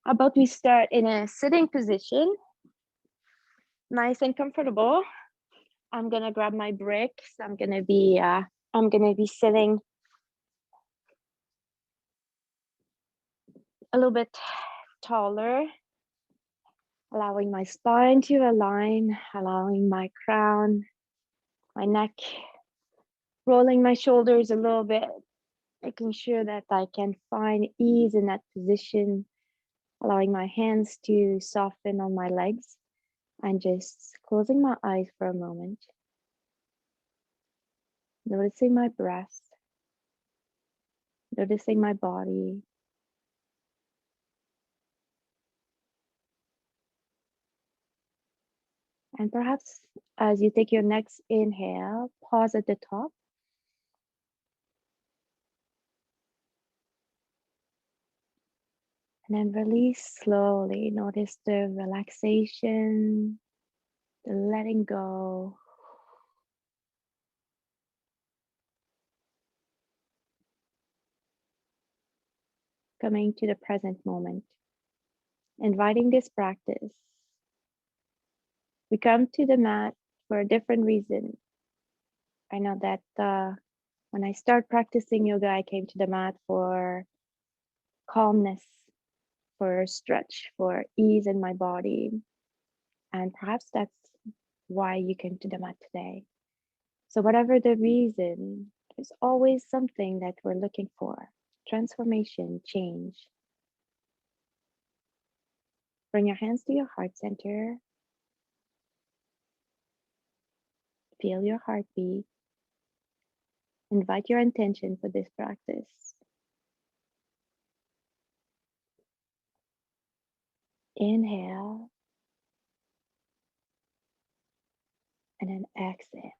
How about we start in a sitting position, nice and comfortable. I'm gonna grab my bricks. I'm gonna be sitting a little bit taller, allowing my spine to align, allowing my crown, my neck, rolling my shoulders a little bit, making sure that I can find ease in that position, allowing my hands to soften on my legs, and just closing my eyes for a moment, noticing my breath, noticing my body. And perhaps as you take your next inhale, pause at the top. And then release slowly. Notice the relaxation, the letting go. Coming to the present moment. Inviting this practice. We come to the mat for a different reason. I know that when I start practicing yoga, I came to the mat for calmness, for stretch, for ease in my body. And perhaps that's why you came to the mat today. So whatever the reason, there's always something that we're looking for. Transformation, change. Bring your hands to your heart center. Feel your heartbeat. Invite your intention for this practice. Inhale. And then exhale.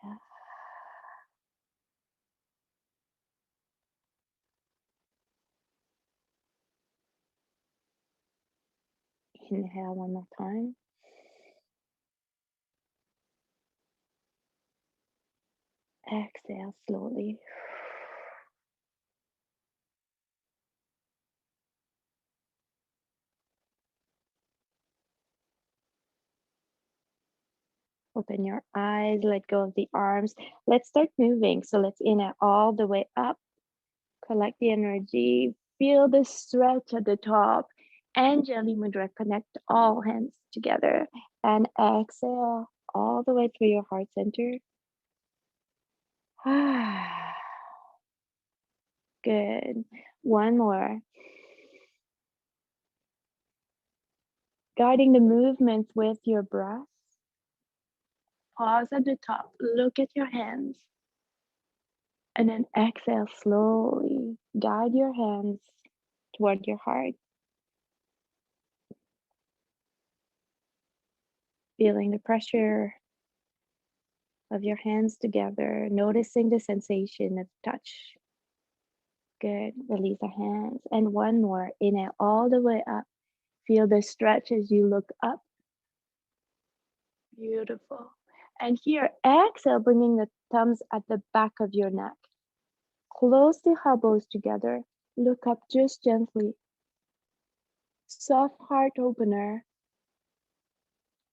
Inhale one more time. Exhale slowly. Open your eyes, let go of the arms. Let's start moving. So let's inhale all the way up. Collect the energy. Feel the stretch at the top. Anjali Mudra, connect all hands together. And exhale all the way through your heart center. Good. One more. Guiding the movements with your breath. Pause at the top. Look at your hands. And then exhale slowly. Guide your hands toward your heart. Feeling the pressure of your hands together, noticing the sensation of touch. Good. Release the hands. And one more. Inhale all the way up. Feel the stretch as you look up. Beautiful. And here, exhale, bringing the thumbs at the back of your neck. Close the elbows together. Look up just gently. Soft heart opener.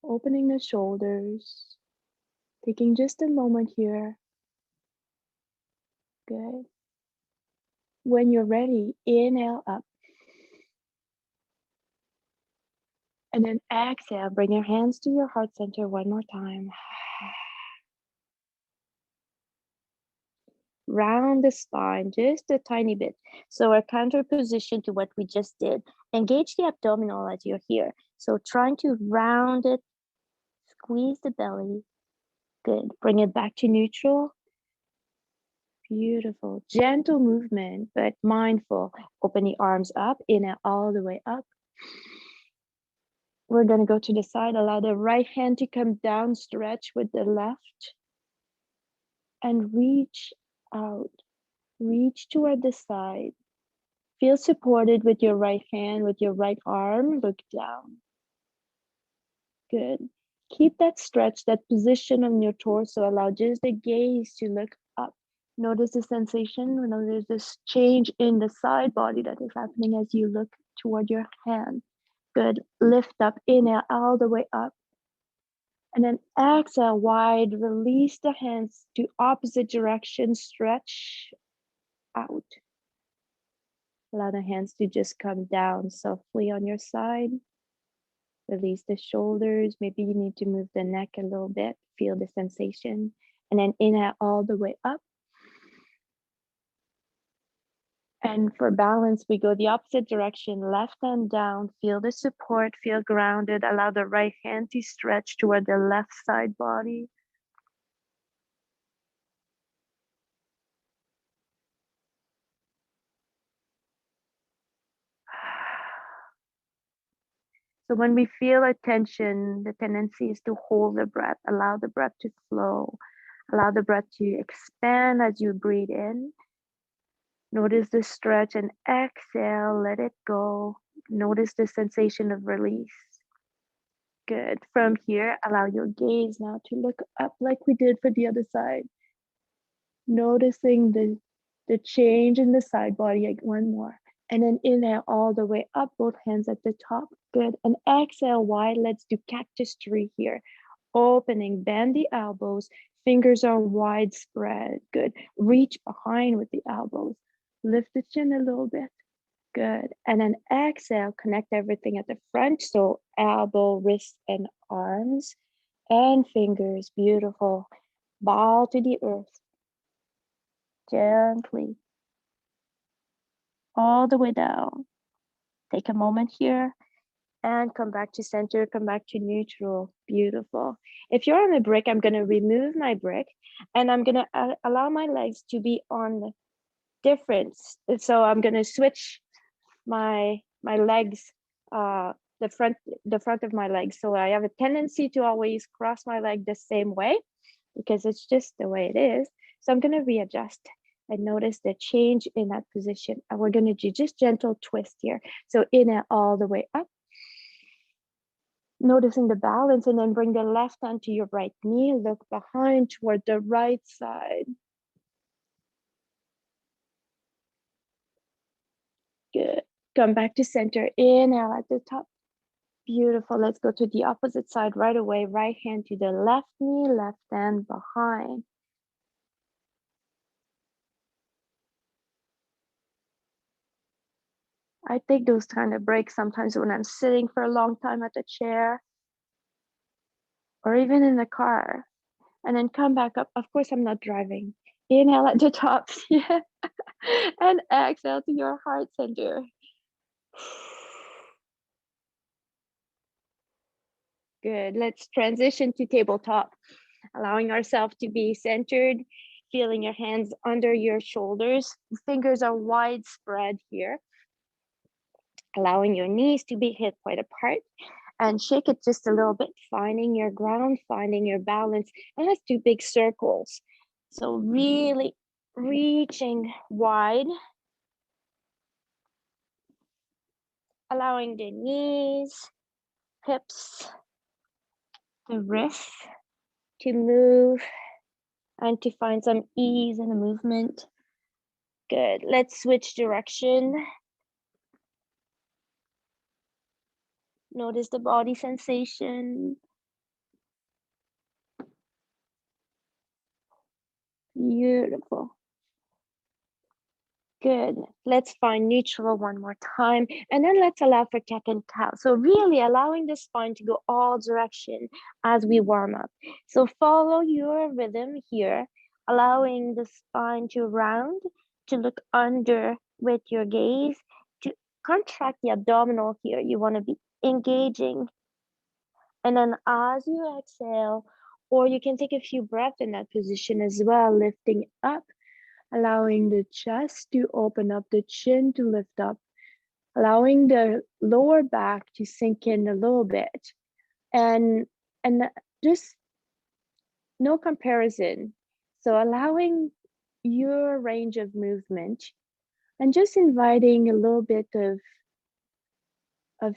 Opening the shoulders. Taking just a moment here. Good. When you're ready, inhale up. And then exhale, bring your hands to your heart center one more time. Round the spine just a tiny bit. So a counter position to what we just did. Engage the abdominal as you're here. So trying to round it, squeeze the belly. Good. Bring it back to neutral. Beautiful. Gentle movement, but mindful. Open the arms up, inhale all the way up. We're going to go to the side. Allow the right hand to come down, stretch with the left. And reach out. Reach toward the side. Feel supported with your right hand, with your right arm. Look down. Good. Keep that stretch, that position on your torso. Allow just the gaze to look up. Notice the sensation. Notice this change in the side body that is happening as you look toward your hand. Good. Lift up, inhale all the way up. And then exhale wide, release the hands to opposite direction, stretch out. Allow the hands to just come down softly on your side. Release the shoulders. Maybe you need to move the neck a little bit. Feel the sensation. And then inhale all the way up. And for balance, we go the opposite direction, left hand down. Feel the support, feel grounded. Allow the right hand to stretch toward the left side body. So when we feel a tension, the tendency is to hold the breath, allow the breath to flow, allow the breath to expand as you breathe in. Notice the stretch and exhale, let it go. Notice the sensation of release. Good. From here, allow your gaze now to look up like we did for the other side. Noticing the change in the side body. Like one more. And then inhale all the way up, both hands at the top. Good. And exhale wide. Let's do cactus tree here. Opening, bend the elbows. Fingers are widespread. Good. Reach behind with the elbows. Lift the chin a little bit. Good. And then exhale, connect everything at the front. So elbow, wrist, and arms and fingers. Beautiful. Bow to the earth. Gently. All the way down. Take a moment here and come back to center, come back to neutral. Beautiful. If you're on a brick, I'm going to remove my brick and I'm going to allow my legs to be on different. So I'm going to switch my legs, the front of my legs. So I have a tendency to always cross my leg the same way because it's just the way it is. So I'm going to readjust and notice the change in that position. And we're going to do just gentle twist here. So inhale all the way up. Noticing the balance, and then bring the left hand to your right knee. Look behind toward the right side. Good. Come back to center. Inhale at the top. Beautiful. Let's go to the opposite side right away. Right hand to the left knee, left hand behind. I take those kind of breaks sometimes when I'm sitting for a long time at the chair or even in the car, and then come back up. Of course, I'm not driving. Inhale at the top. Yeah. And exhale to your heart center. Good. Let's transition to tabletop, allowing ourselves to be centered, feeling your hands under your shoulders. Fingers are widespread here, allowing your knees to be hip width apart, and shake it just a little bit, finding your ground, finding your balance. And let's do big circles. So really reaching wide, allowing the knees, hips, the wrists to move and to find some ease in the movement. Good. Let's switch direction. Notice the body sensation. Beautiful. Good. Let's find neutral one more time. And then let's allow for cat and cow. So really allowing the spine to go all direction as we warm up. So follow your rhythm here, allowing the spine to round, to look under with your gaze, to contract the abdominal here. You want to be engaging. And then as you exhale, or you can take a few breaths in that position as well, lifting up, allowing the chest to open up, the chin to lift up, allowing the lower back to sink in a little bit. And just no comparison. So allowing your range of movement and just inviting a little bit of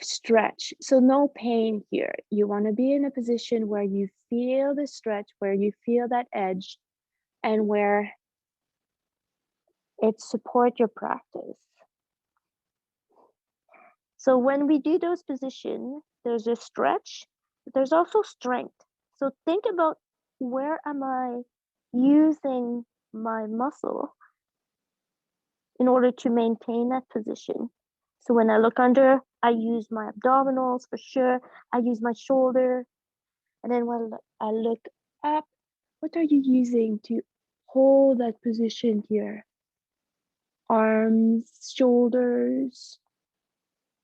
stretch. So no pain here. You want to be in a position where you feel the stretch, where you feel that edge, and where it support your practice. So when we do those positions, there's a stretch, but there's also strength. So think about, where am I using my muscle in order to maintain that position? So when I look under, I use my abdominals for sure. I use my shoulder. And then when I look up, what are you using to hold that position here? Arms, shoulders,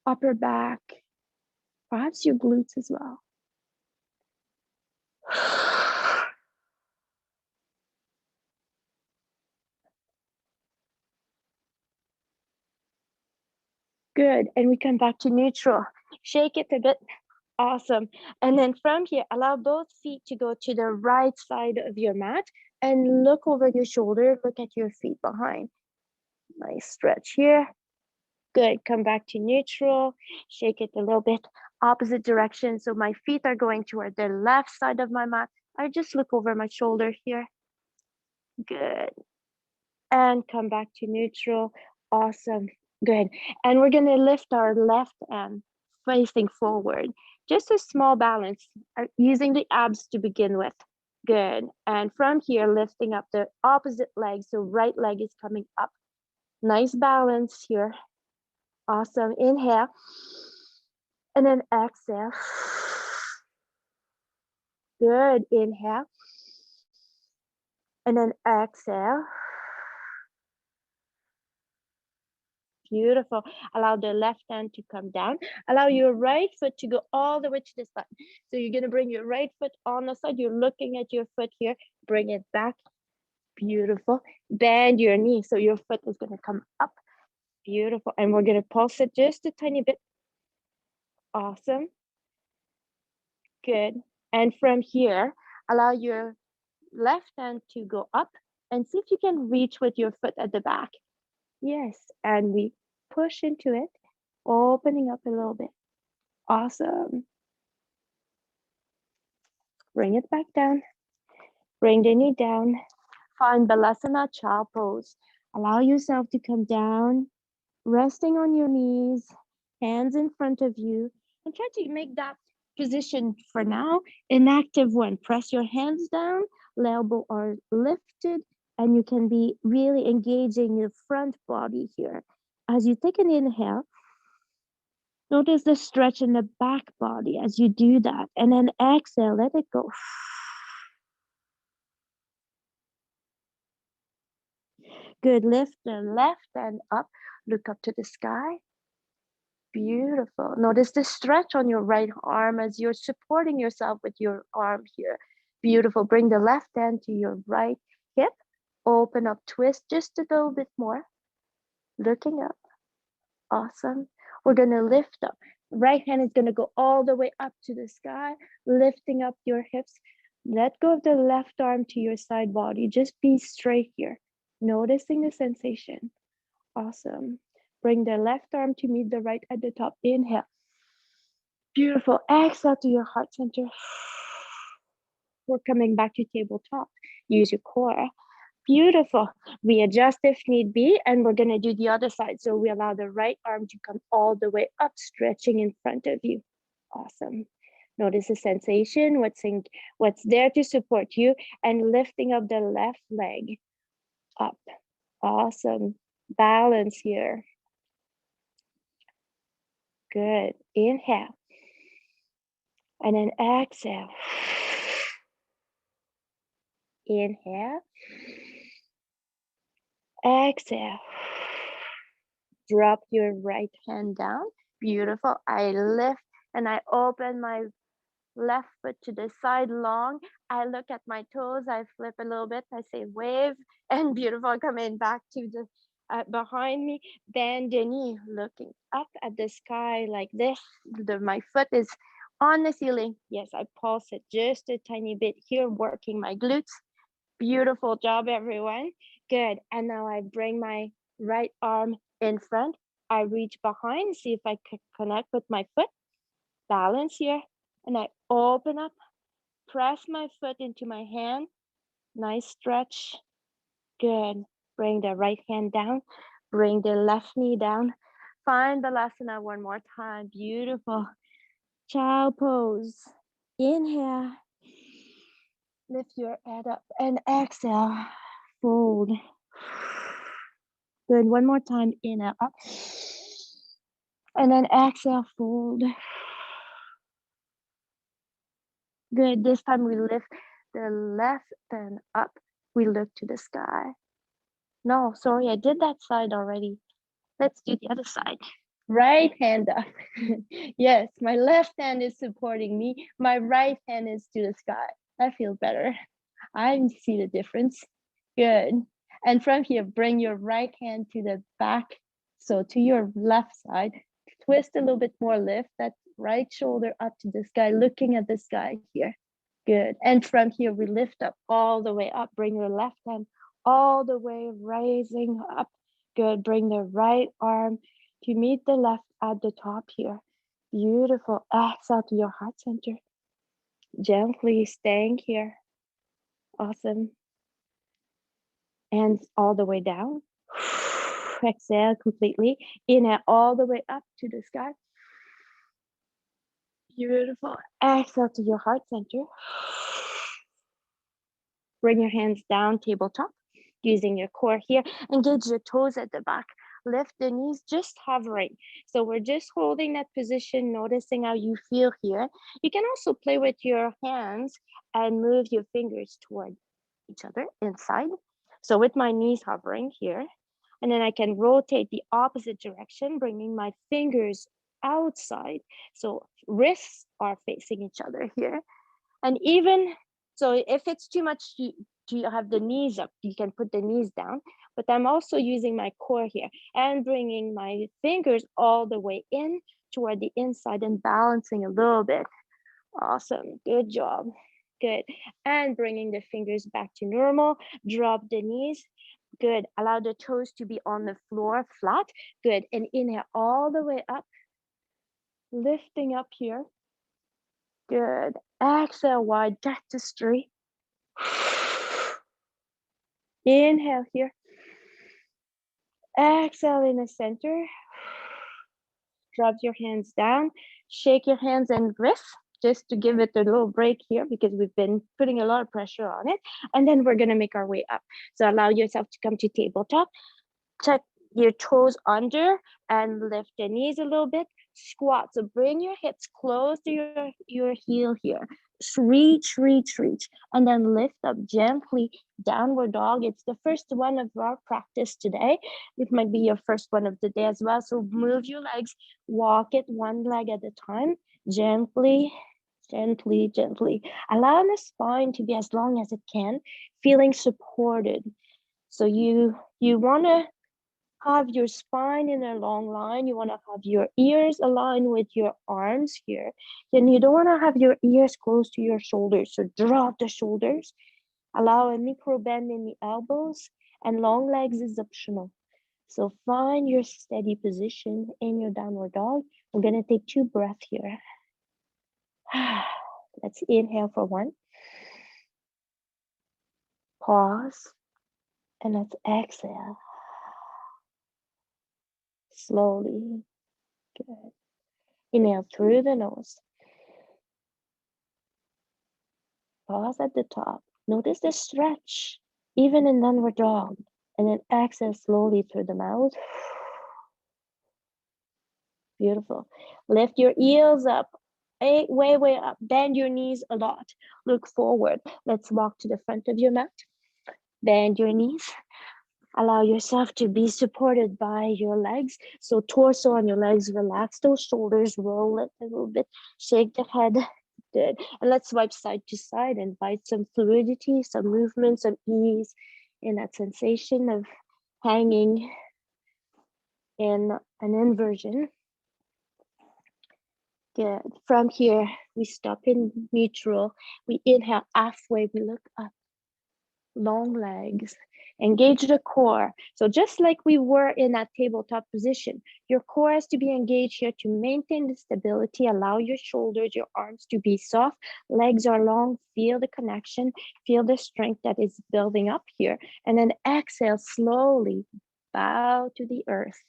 upper back, perhaps your glutes as well. Good. And we come back to neutral. Shake it a bit. Awesome. And then from here, allow both feet to go to the right side of your mat and look over your shoulder. Look at your feet behind. Nice stretch here. Good. Come back to neutral. Shake it a little bit. Opposite direction. So my feet are going toward the left side of my mat. I just look over my shoulder here. Good. And come back to neutral. Awesome. Good. And we're going to lift our left arm facing forward. Just a small balance, using the abs to begin with. Good. And from here, lifting up the opposite leg. So right leg is coming up. Nice balance here. Awesome. Inhale. And then exhale. Good. Inhale. And then exhale. Beautiful. Allow the left hand to come down. Allow your right foot to go all the way to the side. So you're going to bring your right foot on the side. You're looking at your foot here. Bring it back. Beautiful. Bend your knee. So your foot is going to come up. Beautiful. And we're going to pulse it just a tiny bit. Awesome. Good. And from here, allow your left hand to go up and see if you can reach with your foot at the back. Yes. And we push into it, opening up a little bit. Awesome. Bring it back down. Bring the knee down. Find Balasana Child Pose. Allow yourself to come down, resting on your knees, hands in front of you, and try to make that position for now an active one. Press your hands down, elbow are lifted, and you can be really engaging your front body here. As you take an inhale, notice the stretch in the back body as you do that. And then exhale, let it go. Good. Lift the left hand up. Look up to the sky. Beautiful. Notice the stretch on your right arm as you're supporting yourself with your arm here. Beautiful. Bring the left hand to your right hip. Open up, twist just a little bit more. Looking up. Awesome. We're going to lift up. Right hand is going to go all the way up to the sky, lifting up your hips. Let go of the left arm to your side body. Just be straight here, noticing the sensation. Awesome. Bring the left arm to meet the right at the top. Inhale. Beautiful. Exhale to your heart center. We're coming back to tabletop. Use your core. Beautiful. We adjust if need be, and we're going to do the other side. So we allow the right arm to come all the way up, stretching in front of you. Awesome. Notice the sensation, what's there to support you, and lifting up the left leg up. Awesome. Balance here. Good. Inhale. And then exhale. Inhale. Exhale. Drop your right hand down. Beautiful. I lift and I open my left foot to the side long. I look at my toes. I flip a little bit. I say wave, and beautiful. Coming back to the behind me. Bend the knee, looking up at the sky like this. My foot is on the ceiling. Yes, I pulse it just a tiny bit here, working my glutes. Beautiful job, everyone. Good. And now I bring my right arm in front. I reach behind, see if I can connect with my foot. Balance here. And I open up, press my foot into my hand. Nice stretch. Good. Bring the right hand down. Bring the left knee down. Find Balasana one more time. Beautiful. Child pose. Inhale. Lift your head up and exhale. Fold. Good. One more time. Inhale up. And then exhale, fold. Good. This time we lift the left hand up. We look to the sky. No, sorry, I did that side already. Let's do the other side. Right hand up. Yes, my left hand is supporting me. My right hand is to the sky. I feel better. I see the difference. Good. And from here, bring your right hand to the back. So to your left side, twist a little bit more, lift that right shoulder up to the sky, looking at the sky here. Good. And from here, we lift up all the way up. Bring your left hand all the way, raising up. Good. Bring the right arm to meet the left at the top here. Beautiful. Exhale to your heart center. Gently staying here. Awesome. Hands all the way down. Exhale completely. Inhale all the way up to the sky. Beautiful. Exhale to your heart center. Bring your hands down, tabletop, using your core here. Engage your toes at the back. Lift the knees, just hovering. So we're just holding that position, noticing how you feel here. You can also play with your hands and move your fingers toward each other inside. So with my knees hovering here, and then I can rotate the opposite direction, bringing my fingers outside. So wrists are facing each other here. And even so, if it's too much to have the knees up, you can put the knees down. But I'm also using my core here and bringing my fingers all the way in toward the inside and balancing a little bit. Awesome. Good job. Good. And bringing the fingers back to normal. Drop the knees. Good. Allow the toes to be on the floor flat. Good. And inhale all the way up. Lifting up here. Good. Exhale, wide cactus tree. Inhale here. Exhale in the center. Drop your hands down. Shake your hands and wrists just to give it a little break here because we've been putting a lot of pressure on it. And then we're going to make our way up. So allow yourself to come to tabletop. Tuck your toes under and lift the knees a little bit. Squat. So bring your hips close to your heel here. Reach, reach, reach. And then lift up gently. Downward dog. It's the first one of our practice today. It might be your first one of the day as well. So move your legs. Walk it one leg at a time. Gently, gently, gently. Allow the spine to be as long as it can. Feeling supported. So you want to have your spine in a long line. You want to have your ears aligned with your arms here. And you don't want to have your ears close to your shoulders. So drop the shoulders. Allow a micro bend in the elbows. And long legs is optional. So find your steady position in your downward dog. We're going to take 2 breaths here. Let's inhale for 1. Pause. And let's exhale. Slowly. Good. Inhale through the nose. Pause at the top. Notice the stretch, even in downward dog. And then exhale slowly through the mouth. Beautiful. Lift your heels up. Way, way up. Bend your knees a lot. Look forward. Let's walk to the front of your mat. Bend your knees. Allow yourself to be supported by your legs. So torso on your legs, relax those shoulders, roll it a little bit, shake the head. Good. And let's swipe side to side, invite some fluidity, some movement, some ease in that sensation of hanging in an inversion. Good. From here, we stop in neutral. We inhale halfway, we look up. Long legs. Engage the core. So just like we were in that tabletop position, your core has to be engaged here to maintain the stability. Allow your shoulders, your arms to be soft. Legs are long. Feel the connection. Feel the strength that is building up here. And then exhale slowly. Bow to the earth.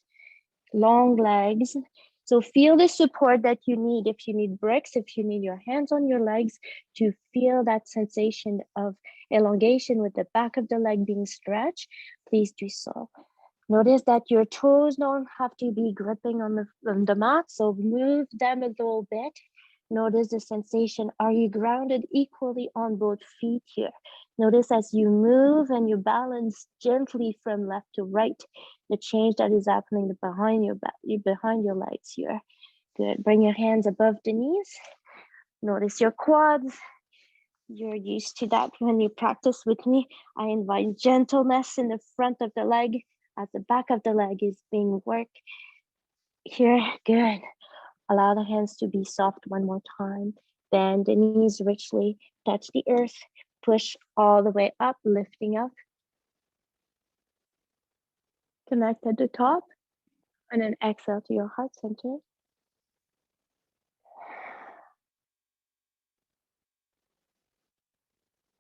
long legs. So feel the support that you need. If you need bricks, if you need your hands on your legs to feel that sensation of elongation with the back of the leg being stretched, please do so. Notice that your toes don't have to be gripping on the mat, so move them a little bit. Notice the sensation. Are you grounded equally on both feet here? Notice as you move and you balance gently from left to right, the change that is happening behind your back, behind your legs here. Good. Bring your hands above the knees. Notice your quads. You're used to that when you practice with me. I invite gentleness in the front of the leg as the back of the leg is being worked. Here, good. Allow the hands to be soft one more time. Bend the knees richly, touch the earth, push all the way up, lifting up. Connect at the top, and then exhale to your heart center.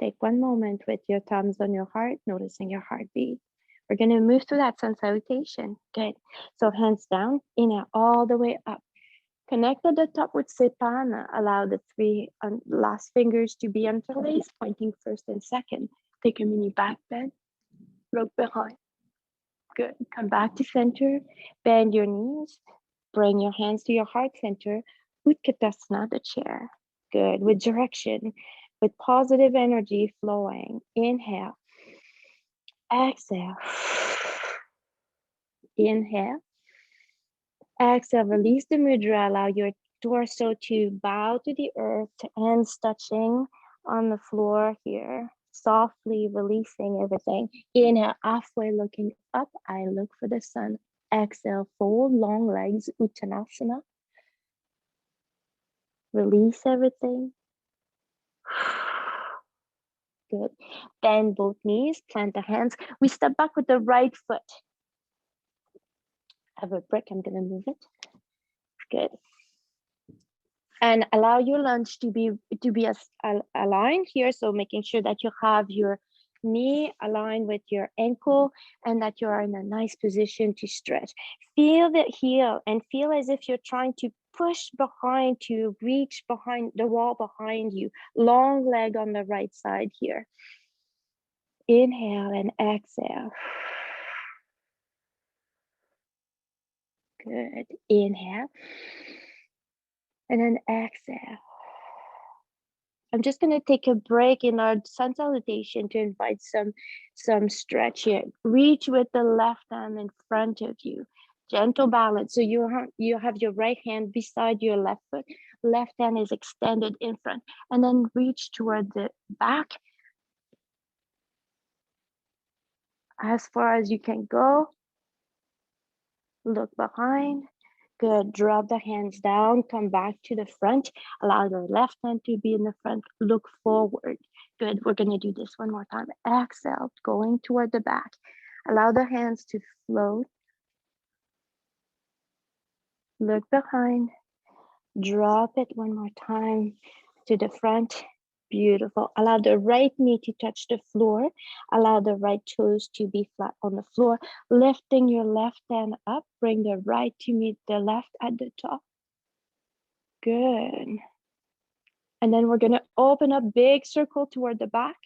Take one moment with your thumbs on your heart, noticing your heartbeat. We're going to move to that sun salutation. Good. So hands down, inhale all the way up. Connect at the top with Sepana. Allow the three last fingers to be interlaced, pointing first and second. Take a mini back bend. Look behind. Good. Come back to center. Bend your knees. Bring your hands to your heart center. Utkatasana, the chair. Good. With direction, with positive energy flowing. Inhale. Exhale. Inhale. Exhale. Release the mudra. Allow your torso to bow to the earth, hands touching on the floor here. Softly releasing everything. Inhale, halfway looking up. I look for the sun. Exhale, fold long legs, Uttanasana. Release everything. Good. Bend both knees, plant the hands. We step back with the right foot. I have a brick, I'm gonna move it. Good. And allow your lunge to be aligned here. So making sure that you have your knee aligned with your ankle and that you are in a nice position to stretch. Feel the heel and feel as if you're trying to push behind to reach behind the wall behind you. Long leg on the right side here. Inhale and exhale. Good. Inhale. And then exhale. I'm just going to take a break in our sun salutation to invite some stretch here. Reach with the left hand in front of you. Gentle balance. So you have your right hand beside your left foot. Left hand is extended in front. And then reach toward the back as far as you can go. Look behind. Good. Drop the hands down. Come back to the front. Allow the left hand to be in the front. Look forward. Good. We're going to do this one more time. Exhale, going toward the back. Allow the hands to float. Look behind. Drop it one more time to the front. Beautiful. Allow the right knee to touch the floor. Allow the right toes to be flat on the floor. Lifting your left hand up. Bring the right to meet the left at the top. Good. And then we're going to open up big circle toward the back.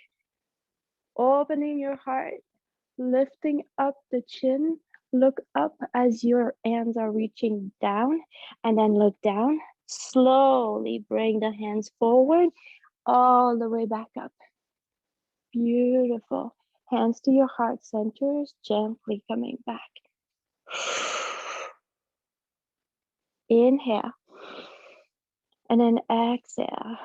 Opening your heart. Lifting up the chin. Look up as your hands are reaching down. And then look down. Slowly bring the hands forward. All the way back up. Beautiful. Hands to your heart centers, gently coming back. Inhale. And then exhale.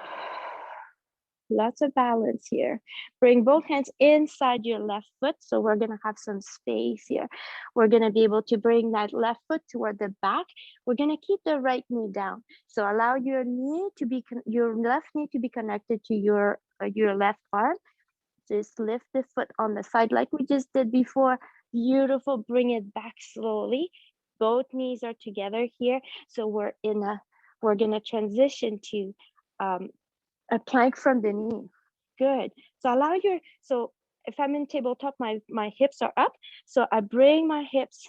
Lots of balance here. Bring both hands inside your left foot. So we're going to have some space here. We're going to be able to bring that left foot toward the back. We're going to keep the right knee down. So allow your left knee to be connected to your left arm. Just lift the foot on the side like we just did before. Beautiful. Bring it back slowly. Both knees are together here. So we're going to transition to a plank from the knee. Good. So if I'm in tabletop, my hips are up. So I bring my hips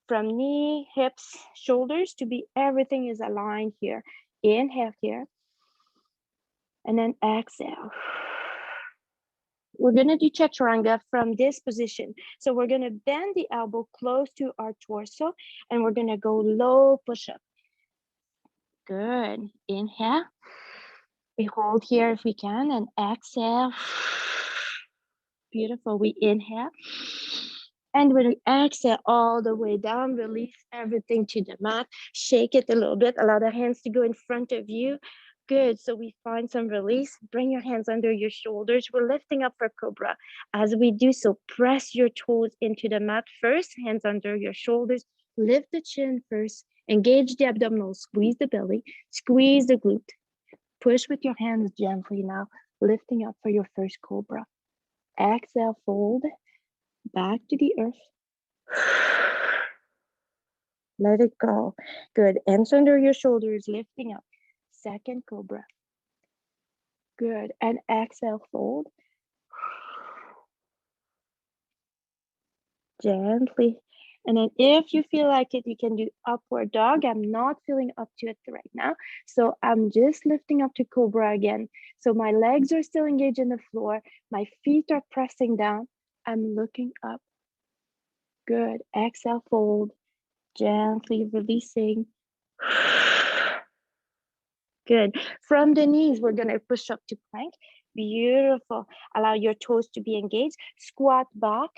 from knee, hips, shoulders to be everything is aligned here. Inhale here. And then exhale. We're going to do chaturanga from this position. So we're going to bend the elbow close to our torso and we're going to go low push-up. Good. Inhale. We hold here if we can and exhale. Beautiful. We inhale. And we exhale all the way down. Release everything to the mat. Shake it a little bit. Allow the hands to go in front of you. Good. So we find some release. Bring your hands under your shoulders. We're lifting up for Cobra. As we do so, press your toes into the mat first. Hands under your shoulders. Lift the chin first. Engage the abdominal. Squeeze the belly. Squeeze the glute. Push with your hands gently now. Lifting up for your first Cobra. Exhale, fold. Back to the earth. Let it go. Good. Hands under your shoulders, lifting up. Second Cobra. Good. And exhale, fold. Gently. And then if you feel like it, you can do upward dog. I'm not feeling up to it right now. So I'm just lifting up to Cobra again. So my legs are still engaged in the floor. My feet are pressing down. I'm looking up. Good. Exhale, fold. Gently releasing. Good. From the knees, we're going to push up to plank. Beautiful. Allow your toes to be engaged. Squat back.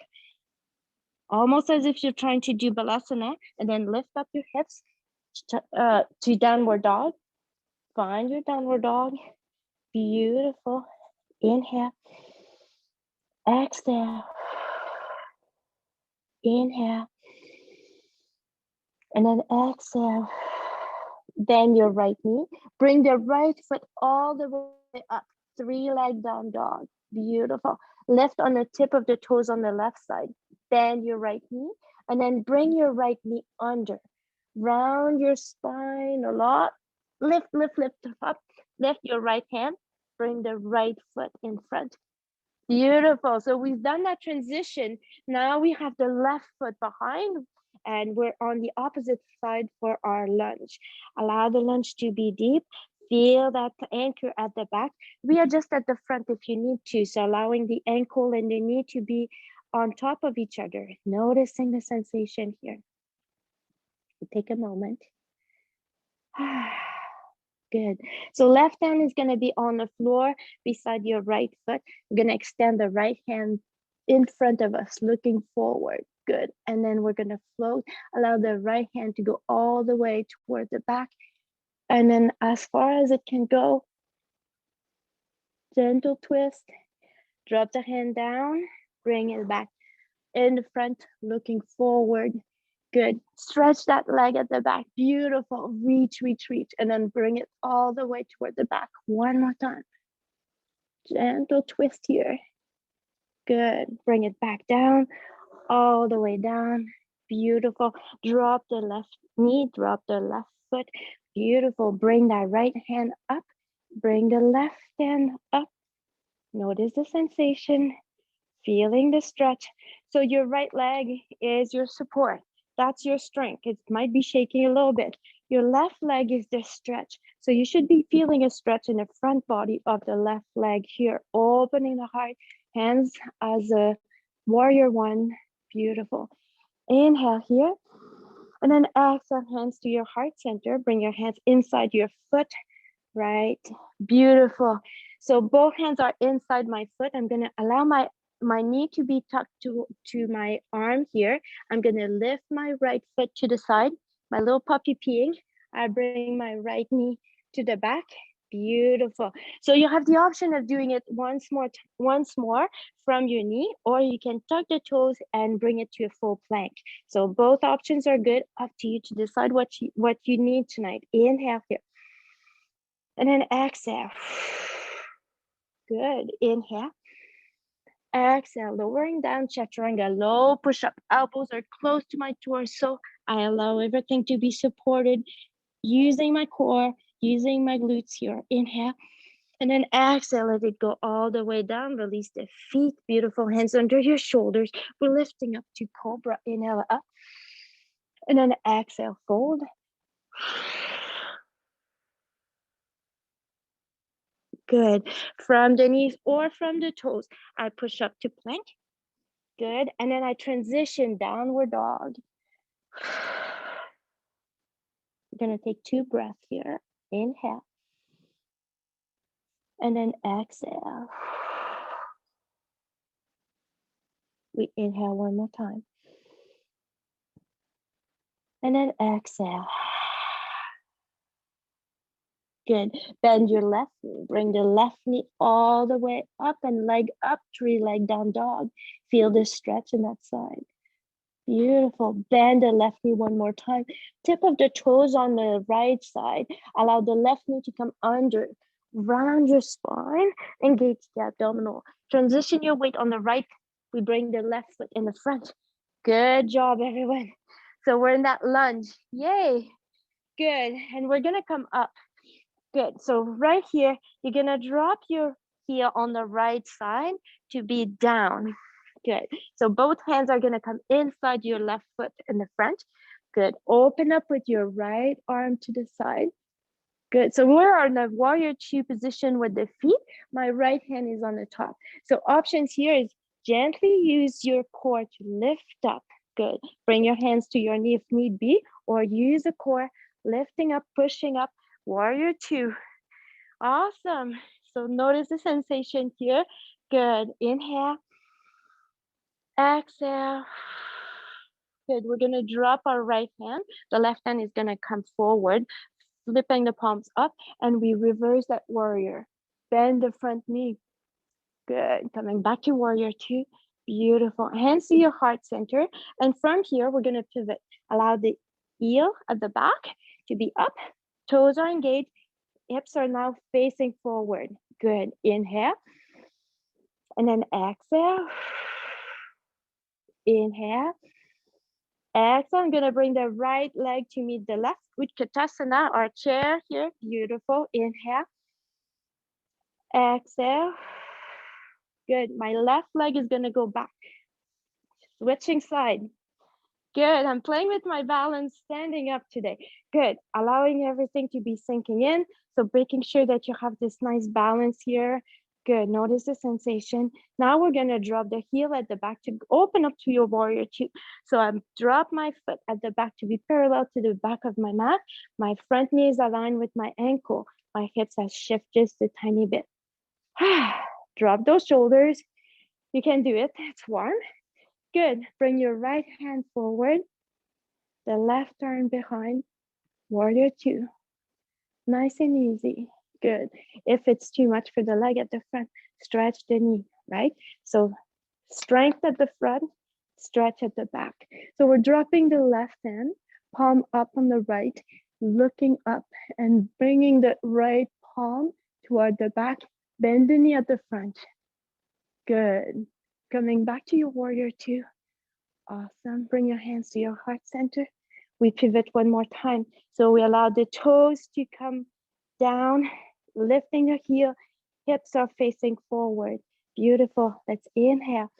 Almost as if you're trying to do balasana. And then lift up your hips to downward dog. Find your downward dog. Beautiful. Inhale. Exhale. Inhale. And then exhale. Bend your right knee. Bring the right foot all the way up. 3-leg down dog. Beautiful. Lift on the tip of the toes on the left side. Bend your right knee. And then bring your right knee under. Round your spine a lot. Lift, lift, lift up. Lift your right hand. Bring the right foot in front. Beautiful. So we've done that transition. Now we have the left foot behind and we're on the opposite side for our lunge. Allow the lunge to be deep. Feel that anchor at the back. Readjust at the front if you need to. So allowing the ankle and the knee to be on top of each other. Noticing the sensation here. Take a moment. Good. So left hand is going to be on the floor beside your right foot. We're going to extend the right hand in front of us, looking forward. Good. And then we're going to float. Allow the right hand to go all the way toward the back. And then as far as it can go, gentle twist. Drop the hand down. Bring it back in the front, looking forward. Good. Stretch that leg at the back. Beautiful. Reach, reach, reach. And then bring it all the way toward the back. One more time. Gentle twist here. Good. Bring it back down. All the way down. Beautiful. Drop the left knee. Drop the left foot. Beautiful. Bring that right hand up. Bring the left hand up. Notice the sensation. Feeling the stretch. So your right leg is your support. That's your strength. It might be shaking a little bit. Your left leg is the stretch. So you should be feeling a stretch in the front body of the left leg here. Opening the heart, hands as a warrior one. Beautiful. Inhale here. And then exhale, hands to your heart center. Bring your hands inside your foot. Right. Beautiful. So both hands are inside my foot. I'm going to allow my knee to be tucked to my arm here. I'm going to lift my right foot to the side, my little puppy peeing. I bring my right knee to the back. Beautiful. So you have the option of doing it once more from your knee, or you can tuck the toes and bring it to a full plank. So both options are good. Up to you to decide what you need tonight. Inhale here. And then exhale. Good. Inhale. Exhale, lowering down chaturanga, low push-up. Elbows are close to my torso. I allow everything to be supported, using my core, using my glutes here. Inhale. And then exhale, let it go all the way down. Release the feet. Beautiful. Hands under your shoulders. We're lifting up to cobra. Inhale up. And then exhale, fold. Good. From the knees or from the toes, I push up to plank. Good. And then I transition downward dog. We're going to take 2 breaths here. Inhale. And then exhale. We inhale one more time. And then exhale. Good. Bend your left knee. Bring the left knee all the way up and leg up, 3-leg down dog. Feel this stretch in that side. Beautiful. Bend the left knee one more time. Tip of the toes on the right side. Allow the left knee to come under. Round your spine. Engage the abdominal. Transition your weight on the right. We bring the left foot in the front. Good job, everyone. So we're in that lunge. Yay. Good. And we're going to come up. Good. So right here, you're going to drop your heel on the right side to be down. Good. So both hands are going to come inside your left foot in the front. Good. Open up with your right arm to the side. Good. So we're in the warrior 2 position with the feet. My right hand is on the top. So options here is gently use your core to lift up. Good. Bring your hands to your knee if need be, or use the core, lifting up, pushing up. Warrior 2. Awesome. So notice the sensation here. Good. Inhale. Exhale. Good. We're going to drop our right hand. The left hand is going to come forward, flipping the palms up, and we reverse that warrior. Bend the front knee. Good. Coming back to warrior 2. Beautiful. Hands to your heart center. And from here, we're going to pivot. Allow the heel at the back to be up. Toes are engaged. Hips are now facing forward. Good. Inhale. And then exhale. Inhale. Exhale. I'm going to bring the right leg to meet the left. Utkatasana, our chair here. Beautiful. Inhale. Exhale. Good. My left leg is going to go back. Switching side. Good. I'm playing with my balance, standing up today. Good. Allowing everything to be sinking in. So making sure that you have this nice balance here. Good. Notice the sensation. Now we're going to drop the heel at the back to open up to your warrior 2. So I drop my foot at the back to be parallel to the back of my mat. My front knee is aligned with my ankle. My hips have shifted just a tiny bit. Drop those shoulders. You can do it. It's warm. Good. Bring your right hand forward. The left arm behind. Warrior 2. Nice and easy. Good. If it's too much for the leg at the front, stretch the knee, right? So strength at the front, stretch at the back. So we're dropping the left hand, palm up on the right, looking up and bringing the right palm toward the back. Bend the knee at the front. Good. Coming back to your warrior 2. Awesome. Bring your hands to your heart center. We pivot one more time. So we allow the toes to come down, lifting the heel. Hips are facing forward. Beautiful. Let's inhale.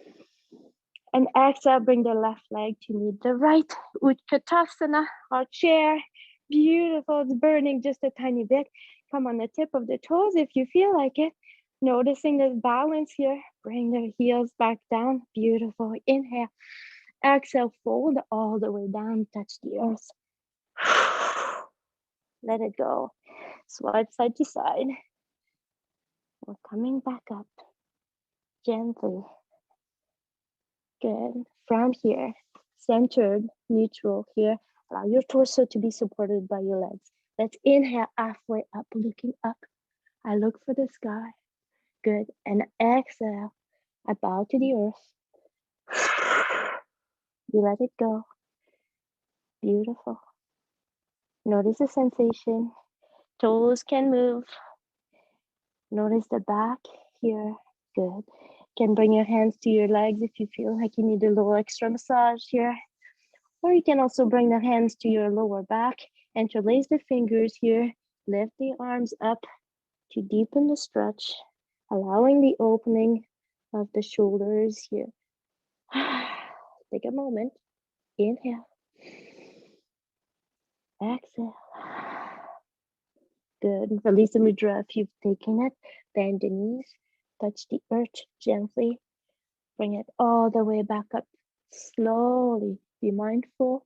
And exhale, bring the left leg to meet the right. Utkatasana, our chair. Beautiful. It's burning just a tiny bit. Come on the tip of the toes if you feel like it. Noticing the balance here. Bring the heels back down. Beautiful. Inhale. Exhale, fold all the way down, touch the earth. Let it go. Swipe side to side. We're coming back up gently. Good. From here, centered, neutral here. Allow your torso to be supported by your legs. Let's inhale halfway up, looking up. I look for the sky. Good. And exhale, I bow to the earth. You let it go. Beautiful. Notice the sensation. Toes can move. Notice the back here. Good. Can bring your hands to your legs if you feel like you need a little extra massage here. Or you can also bring the hands to your lower back. Interlace the fingers here. Lift the arms up to deepen the stretch, allowing the opening of the shoulders here. Take a moment. Inhale. Exhale. Good. Release the mudra if you've taken it. Bend the knees. Touch the earth gently. Bring it all the way back up. Slowly. Be mindful.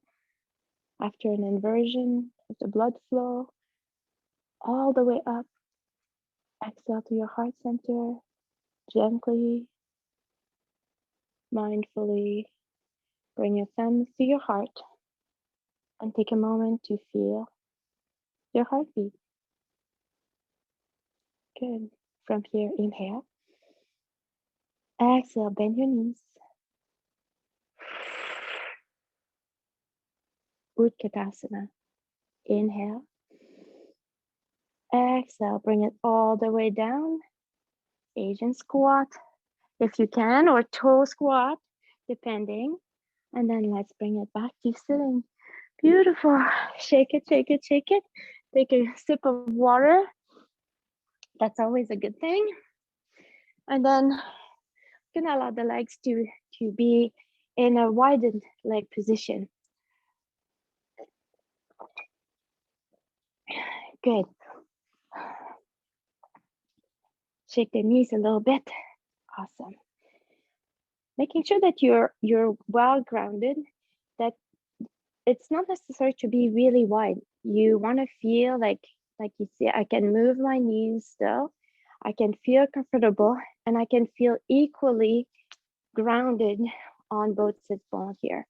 After an inversion of the blood flow, all the way up. Exhale to your heart center. Gently, mindfully. Bring your thumbs to your heart and take a moment to feel your heartbeat. Good. From here, inhale. Exhale, bend your knees. Utkatasana. Inhale. Exhale, bring it all the way down. Asian squat, if you can, or toe squat, depending. And then let's bring it back to sitting. Beautiful. Shake it, shake it, shake it. Take a sip of water. That's always a good thing. And then you can allow the legs to be in a widened leg position. Good. Shake the knees a little bit. Awesome. Making sure that you're well grounded, that it's not necessary to be really wide. You want to feel like you see, I can move my knees still. I can feel comfortable, and I can feel equally grounded on both sit bones here.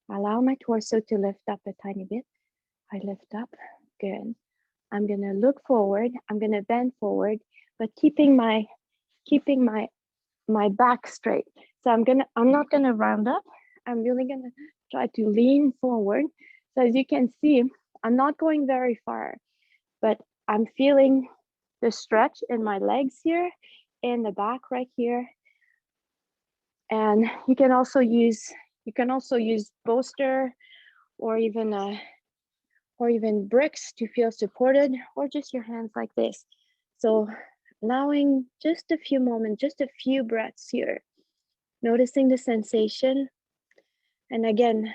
Allow my torso to lift up a tiny bit. I lift up. Good. I'm gonna look forward. I'm gonna bend forward, but keeping my back straight. So I'm not gonna round up. I'm really gonna try to lean forward. So as you can see, I'm not going very far, but I'm feeling the stretch in my legs here, in the back right here. And you can also use bolster or even bricks to feel supported, or just your hands like this. So allowing just a few moments, just a few breaths here, noticing the sensation. And again,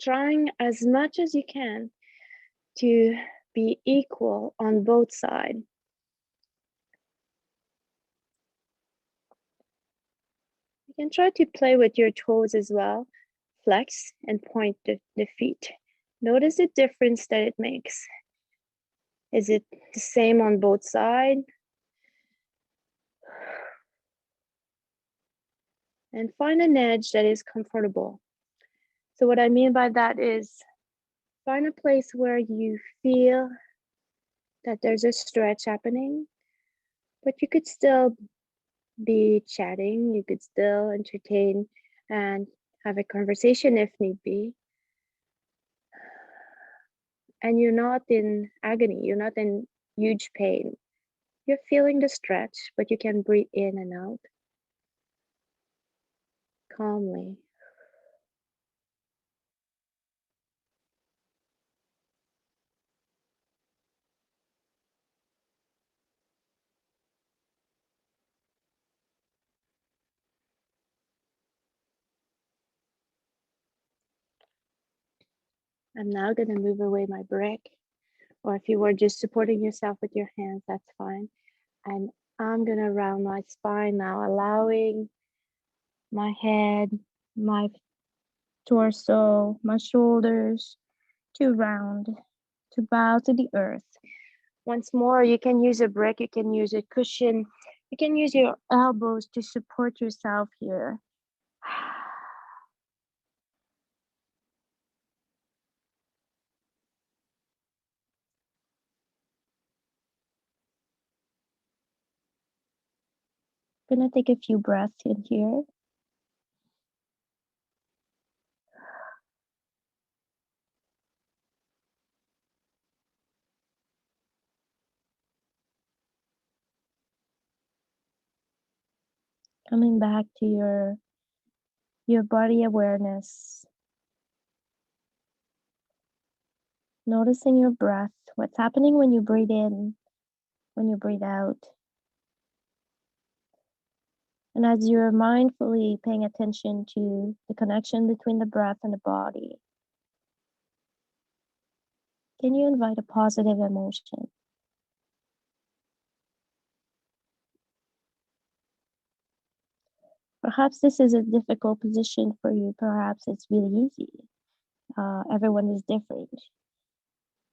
trying as much as you can to be equal on both sides. You can try to play with your toes as well. Flex and point the feet. Notice the difference that it makes. Is it the same on both sides? And find an edge that is comfortable. So what I mean by that is find a place where you feel that there's a stretch happening, but you could still be chatting, you could still entertain and have a conversation if need be. And you're not in agony, you're not in huge pain. You're feeling the stretch, but you can breathe in and out calmly. I'm now going to move away my brick, or if you were just supporting yourself with your hands, that's fine. And I'm going to round my spine now, allowing my head, my torso, my shoulders to round, to bow to the earth. Once more, you can use a brick, you can use a cushion, you can use your elbows to support yourself here. Gonna take a few breaths in here. Coming back to your body awareness. Noticing your breath, what's happening when you breathe in, when you breathe out. And as you're mindfully paying attention to the connection between the breath and the body, Can you invite a positive emotion? Perhaps this is a difficult position for you. Perhaps it's really easy. Everyone is different.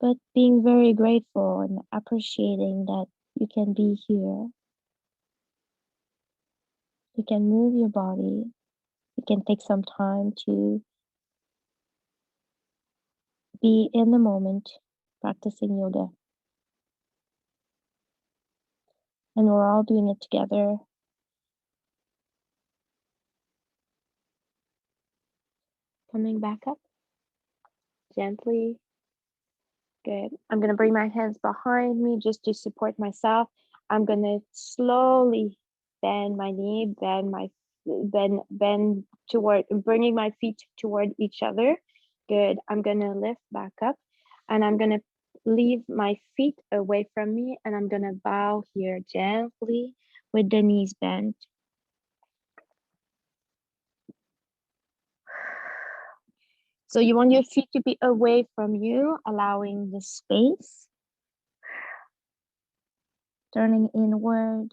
But being very grateful and appreciating that you can be here, you can move your body, you can take some time to be in the moment practicing yoga. And we're all doing it together. Coming back up gently. Good. I'm going to bring my hands behind me just to support myself. I'm going to slowly bend my knee, bend toward, bringing my feet toward each other. Good. I'm going to lift back up and I'm going to leave my feet away from me and I'm going to bow here gently with the knees bent. So you want your feet to be away from you, allowing the space, turning inward.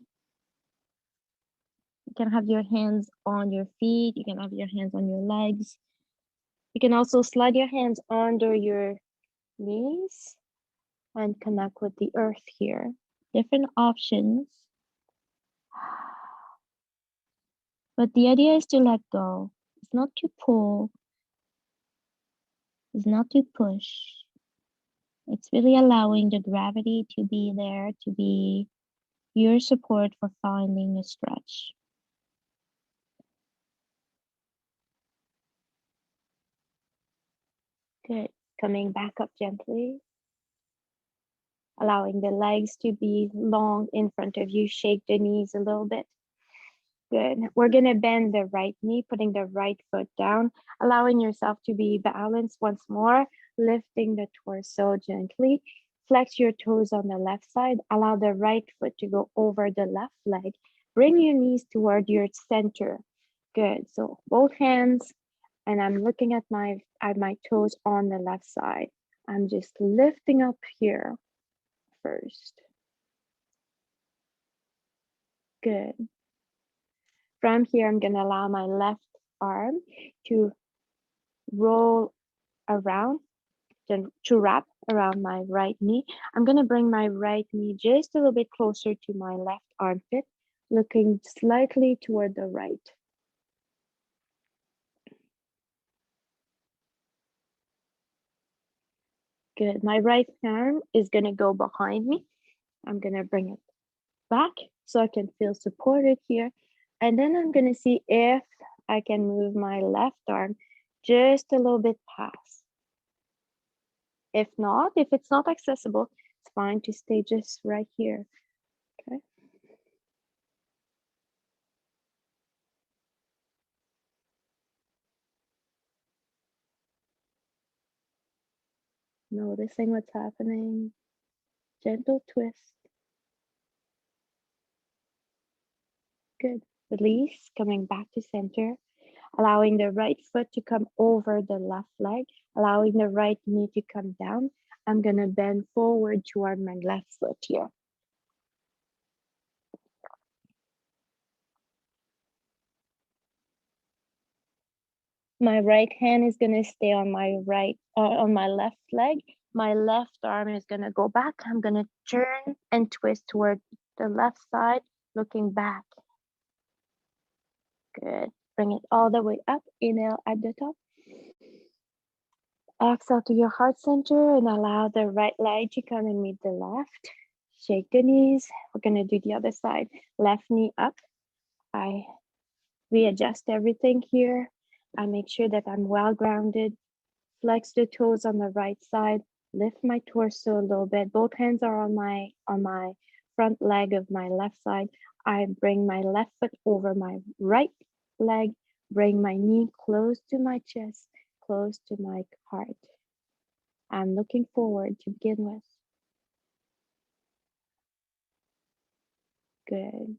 You can have your hands on your feet. You can have your hands on your legs. You can also slide your hands under your knees and connect with the earth here. Different options. But the idea is to let go. It's not to pull. It's not to push. It's really allowing the gravity to be there, to be your support for finding a stretch. Good. Coming back up gently. Allowing the legs to be long in front of you. Shake the knees a little bit. Good. We're going to bend the right knee, putting the right foot down, allowing yourself to be balanced once more, lifting the torso gently. Flex your toes on the left side. Allow the right foot to go over the left leg. Bring your knees toward your center. Good. So both hands, and I'm looking at my toes on the left side. I'm just lifting up here first. Good. From here, I'm gonna allow my left arm to roll around, to wrap around my right knee. I'm gonna bring my right knee just a little bit closer to my left armpit, looking slightly toward the right. Good. My right arm is gonna go behind me. I'm gonna bring it back so I can feel supported here. And then I'm gonna see if I can move my left arm just a little bit past. If not, if it's not accessible, it's fine to stay just right here, okay? Noticing what's happening, gentle twist. Good. Release, coming back to center, allowing the right foot to come over the left leg, allowing the right knee to come down. I'm gonna bend forward toward my left foot here. My right hand is gonna stay on my on my left leg. My left arm is gonna go back. I'm gonna turn and twist toward the left side, looking back. Good. Bring it all the way up. Inhale at the top. Exhale to your heart center and allow the right leg to come and meet the left. Shake the knees. We're gonna do the other side. Left knee up. I readjust everything here. I make sure that I'm well grounded. Flex the toes on the right side. Lift my torso a little bit. Both hands are on my front leg of my left side. I bring my left foot over my right leg. Bring my knee close to my chest, close to my heart. I'm looking forward to begin with. Good.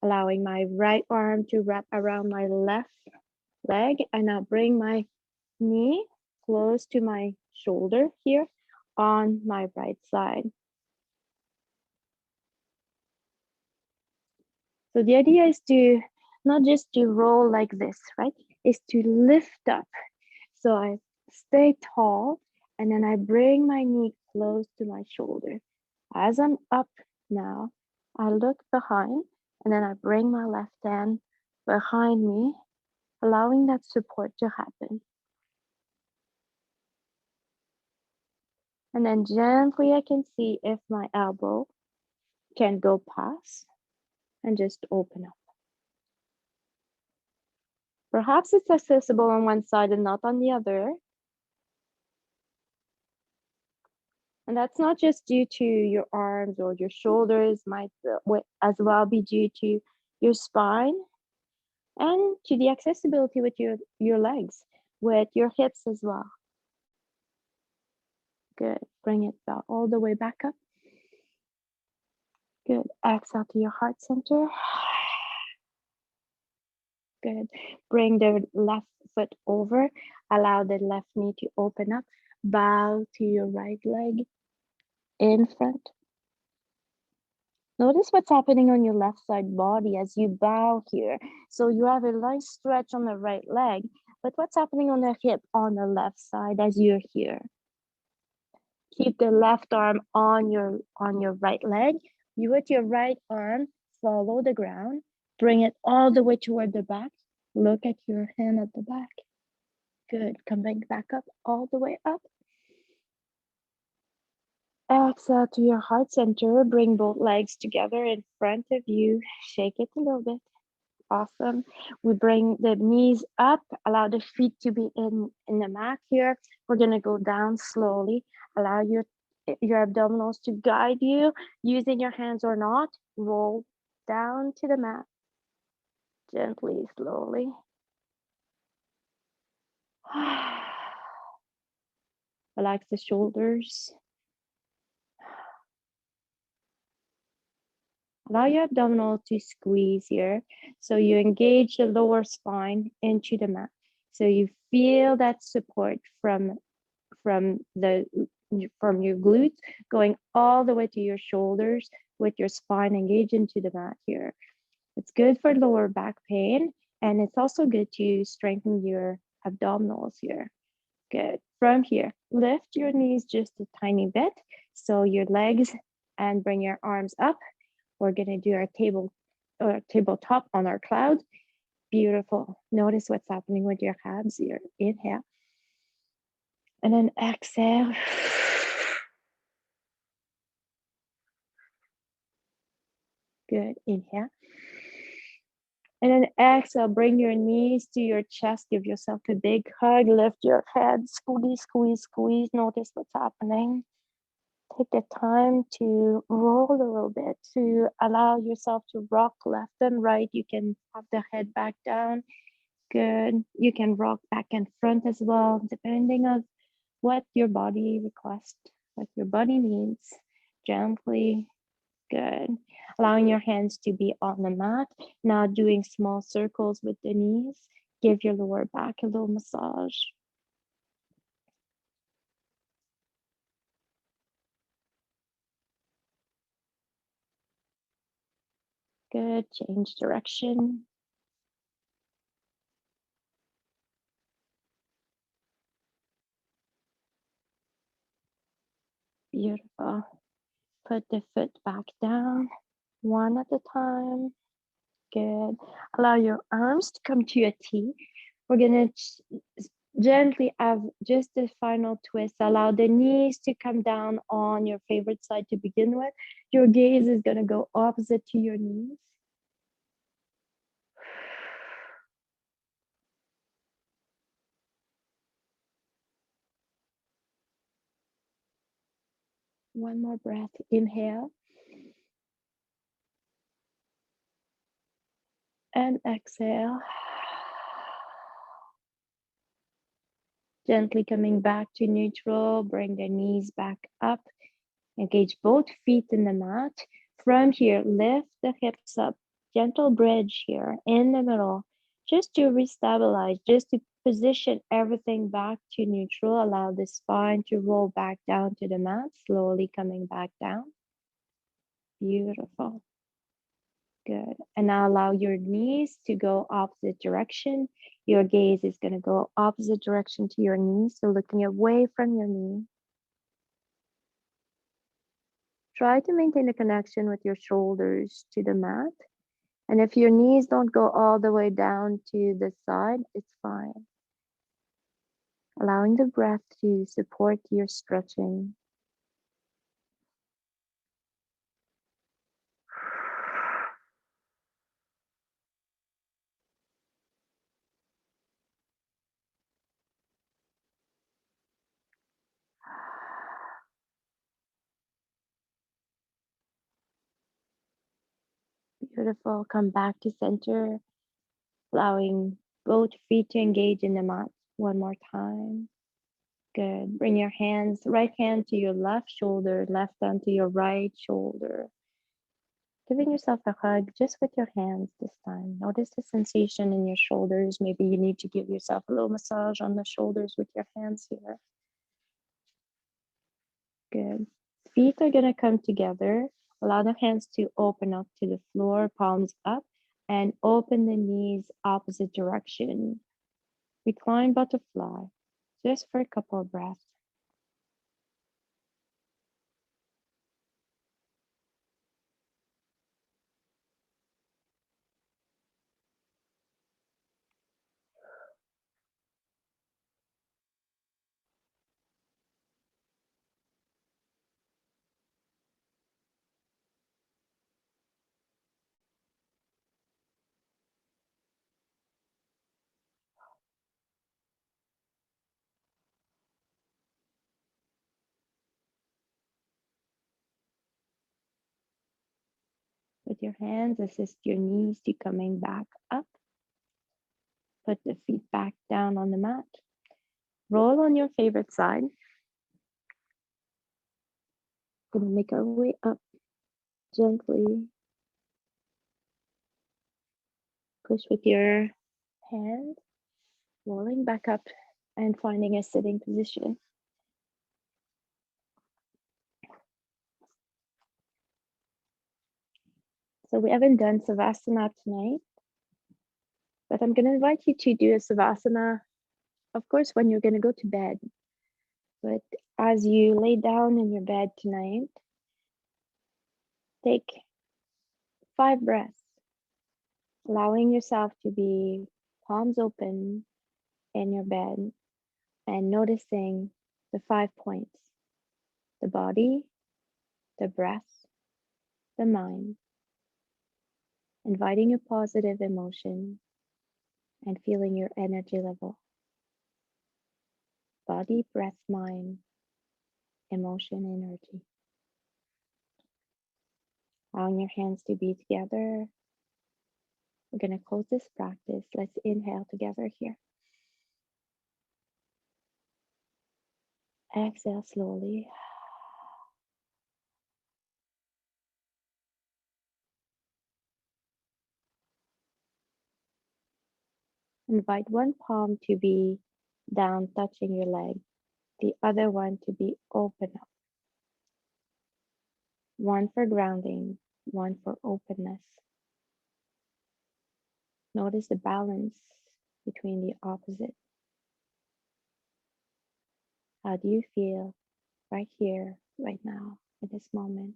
Allowing my right arm to wrap around my left leg, and I'll bring my knee close to my shoulder here on my right side. So the idea is to not just to roll like this, right? Is to lift up. So I stay tall and then I bring my knee close to my shoulder. As I'm up now, I look behind and then I bring my left hand behind me, allowing that support to happen. And then gently I can see if my elbow can go past and just open up. Perhaps it's accessible on one side and not on the other. And that's not just due to your arms or your shoulders, might as well be due to your spine and to the accessibility with your legs, with your hips as well. Good. Bring it back all the way back up. Good. Exhale to your heart center. Good. Bring the left foot over. Allow the left knee to open up. Bow to your right leg in front. Notice what's happening on your left side body as you bow here. So you have a nice stretch on the right leg, but what's happening on the hip on the left side as you're here? Keep the left arm on your right leg. You with your right arm, follow the ground. Bring it all the way toward the back. Look at your hand at the back. Good. Coming back up, all the way up. Exhale to your heart center. Bring both legs together in front of you. Shake it a little bit. Awesome. We bring the knees up. Allow the feet to be in the mat here. We're going to go down slowly. Allow your abdominals to guide you. Using your hands or not. Roll down to the mat. Gently, slowly. Relax the shoulders. Allow your abdominal to squeeze here. So you engage the lower spine into the mat. So you feel that support from your glutes going all the way to your shoulders with your spine engaged into the mat here. It's good for lower back pain, and it's also good to strengthen your abdominals here. Good. From here, lift your knees just a tiny bit. So your legs, and bring your arms up. We're gonna do our tabletop on our cloud. Beautiful. Notice what's happening with your abs here. Inhale. And then exhale. Good. Inhale. And then exhale, bring your knees to your chest. Give yourself a big hug. Lift your head. Squeeze, squeeze, squeeze. Notice what's happening. Take the time to roll a little bit, to allow yourself to rock left and right. You can have the head back down. Good. You can rock back and front as well, depending on what your body requests, what your body needs. Gently. Good. Allowing your hands to be on the mat. Now doing small circles with the knees. Give your lower back a little massage. Good. Change direction. Beautiful. Put the foot back down, one at a time. Good. Allow your arms to come to a T. We're gonna gently have just the final twist. Allow the knees to come down on your favorite side to begin with. Your gaze is gonna go opposite to your knees. One more breath. Inhale. And exhale. Gently coming back to neutral. Bring the knees back up. Engage both feet in the mat. From here, lift the hips up. Gentle bridge here in the middle. just to restabilize, just to position everything back to neutral. Allow the spine to roll back down to the mat, slowly coming back down. Beautiful. Good. And now allow your knees to go opposite direction. Your gaze is going to go opposite direction to your knees, so looking away from your knee. Try to maintain a connection with your shoulders to the mat. And if your knees don't go all the way down to the side, it's fine. Allowing the breath to support your stretching. Beautiful. Come back to center, allowing both feet to engage in the mat one more time. Good. Bring your hands, right hand to your left shoulder, left hand to your right shoulder. Giving yourself a hug just with your hands this time. Notice the sensation in your shoulders. Maybe you need to give yourself a little massage on the shoulders with your hands here. Good. Feet are going to come together. Allow the hands to open up to the floor, palms up, and open the knees opposite direction. Recline butterfly, just for a couple of breaths. With your hands, assist your knees to coming back up. Put the feet back down on the mat. Roll on your favorite side. Gonna make our way up gently. Push with your hand, rolling back up and finding a sitting position. So we haven't done Savasana tonight, but I'm gonna invite you to do a Savasana, of course, when you're gonna go to bed. But as you lay down in your bed tonight, take 5 breaths, allowing yourself to be palms open in your bed and noticing the 5 points: the body, the breath, the mind, inviting a positive emotion and feeling your energy level. Body, breath, mind, emotion, energy. Allowing your hands to be together. We're going to close this practice. Let's inhale together here. Exhale slowly. Invite one palm to be down, touching your leg, the other one to be open up. One for grounding, one for openness. Notice the balance between the opposite. How do you feel right here, right now, in this moment?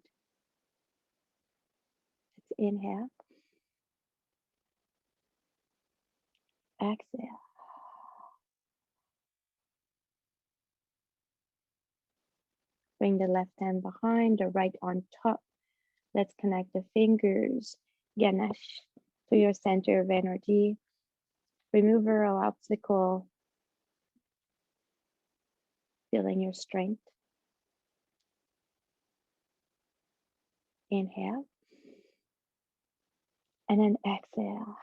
Let's inhale. Exhale. Bring the left hand behind, the right on top. Let's connect the fingers, Ganesh, to your center of energy. Remove all obstacle, feeling your strength. Inhale. And then exhale.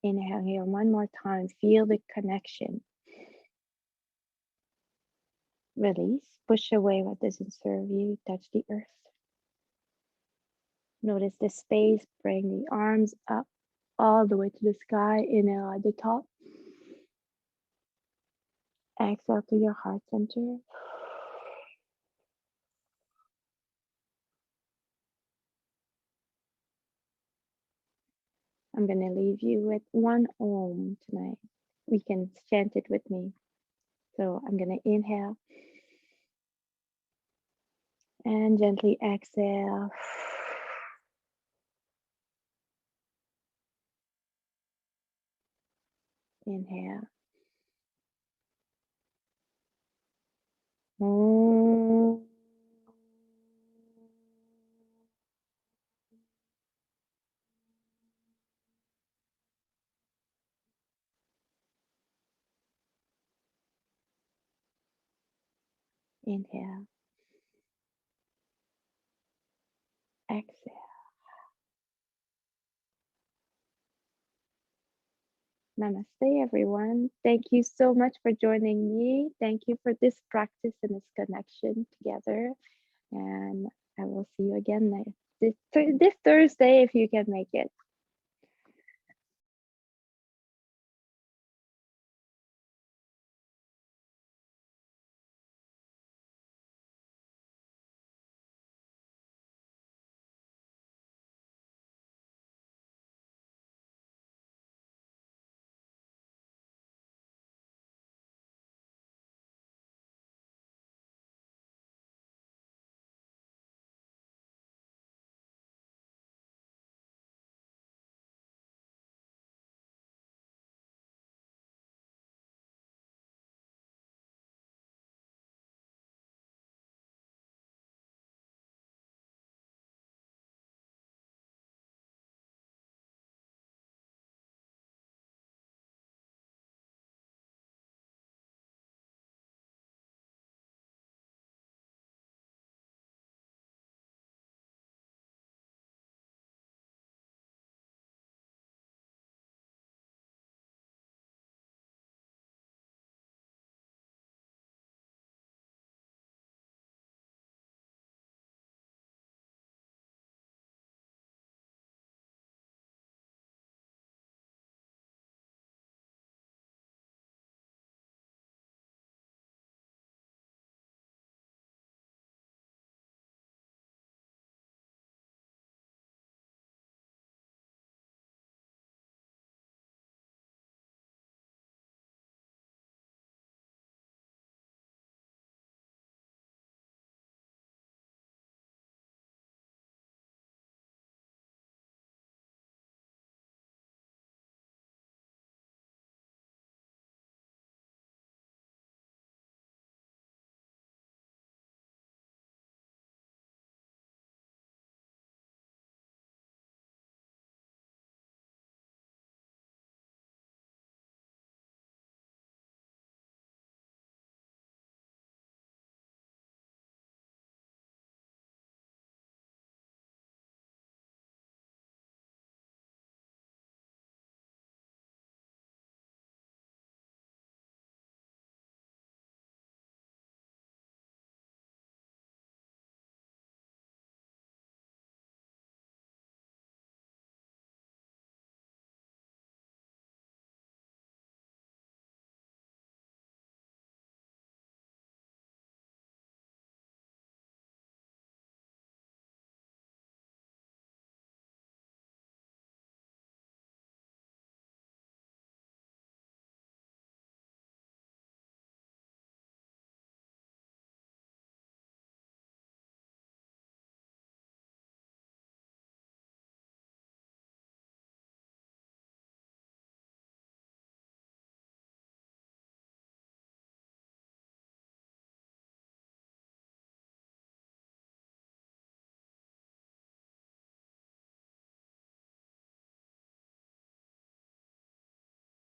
Inhale here one more time. Feel the connection. Release. Push away what doesn't serve you. Touch the earth. Notice the space. Bring the arms up all the way to the sky. Inhale at the top. Exhale to your heart center. I'm going to leave you with one Om tonight. We can chant it with me. So I'm going to inhale and gently exhale. Inhale. Om. Inhale. Exhale. Namaste, everyone. Thank you so much for joining me. Thank you for this practice and this connection together. And I will see you again this Thursday if you can make it.